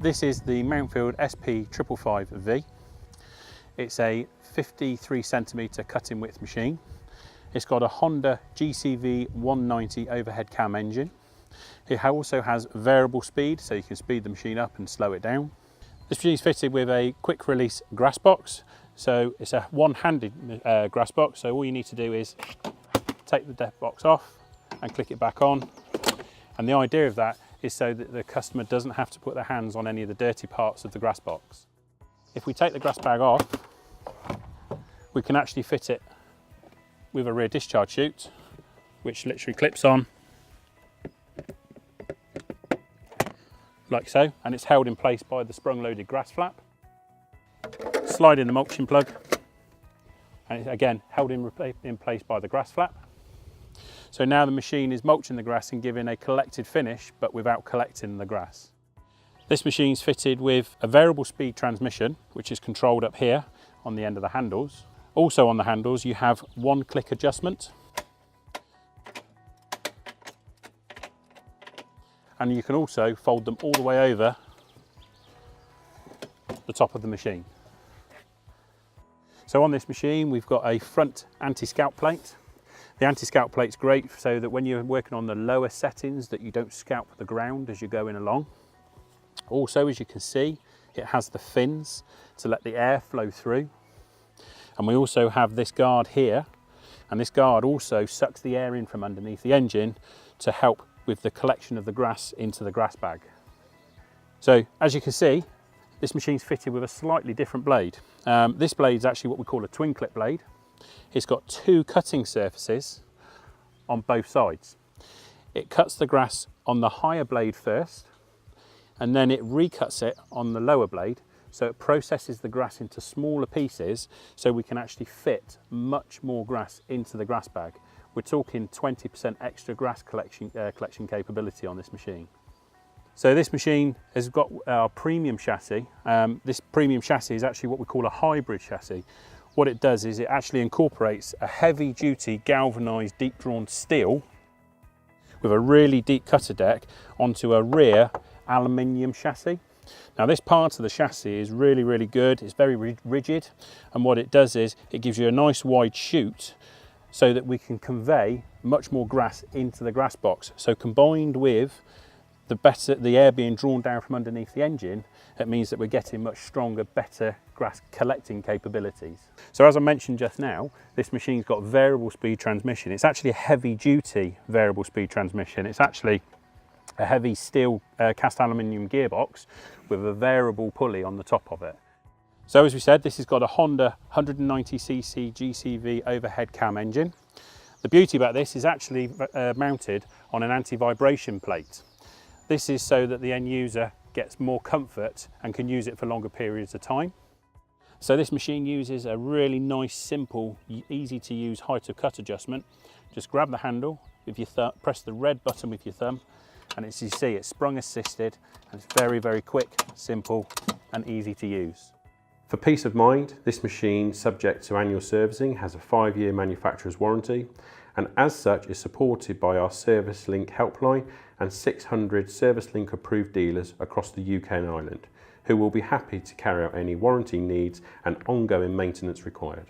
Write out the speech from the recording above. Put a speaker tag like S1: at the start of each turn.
S1: This is the Mountfield SP555V. It's a 53cm cutting width machine. It's got a Honda GCV 190 overhead cam engine. It also has variable speed, so you can speed the machine up and slow it down. This machine is fitted with a quick release grass box. So it's a one-handed grass box, so all you need to do is take the deck box off and click it back on. And the idea of that is so that the customer doesn't have to put their hands on any of the dirty parts of the grass box. If we take the grass bag off, we can actually fit it with a rear discharge chute, which literally clips on like so, and it's held in place by the sprung-loaded grass flap. Slide in the mulching plug, and it's again held in place by the grass flap. So now the machine is mulching the grass and giving a collected finish, but without collecting the grass. This machine is fitted with a variable speed transmission, which is controlled up here on the end of the handles. Also on the handles, you have one-click adjustment. And you can also fold them all the way over the top of the machine. So on this machine, we've got a front anti-scalp plate. The anti-scalp plate's great so that when you're working on the lower settings that you don't scalp the ground as you're going along. Also, as you can see, it has the fins to let the air flow through. And we also have this guard here, and this guard also sucks the air in from underneath the engine to help with the collection of the grass into the grass bag. So as you can see, this machine's fitted with a slightly different blade. This blade is actually what we call a twin clip blade. It's got two cutting surfaces on both sides. It cuts the grass on the higher blade first, and then it recuts it on the lower blade. So it processes the grass into smaller pieces so we can actually fit much more grass into the grass bag. We're talking 20% extra grass collection capability on this machine. So this machine has got our premium chassis. This premium chassis is actually what we call a hybrid chassis. What it does is it actually incorporates a heavy duty galvanized deep drawn steel with a really deep cutter deck onto a rear aluminium chassis. Now this part of the chassis is really good. It's very rigid, and what it does is it gives you a nice wide chute so that we can convey much more grass into the grass box. So combined with the air being drawn down from underneath the engine, it means that we're getting much stronger, better grass collecting capabilities. So as I mentioned just now, this machine's got variable speed transmission. It's actually a heavy duty variable speed transmission. It's actually a heavy steel cast aluminium gearbox with a variable pulley on the top of it. So as we said, this has got a Honda 190cc GCV overhead cam engine. The beauty about this is actually mounted on an anti-vibration plate. This is so that the end user gets more comfort and can use it for longer periods of time. So this machine uses a really nice, simple, easy to use height of cut adjustment. Just grab the handle with your thumb, press the red button with your thumb, and as you see, it's sprung assisted, and it's very quick, simple and easy to use.
S2: For peace of mind, this machine, subject to annual servicing, has a 5-year manufacturer's warranty, and as such is supported by our Service Link helpline and 600 Service Link approved dealers across the UK and Ireland, who will be happy to carry out any warranty needs and ongoing maintenance required.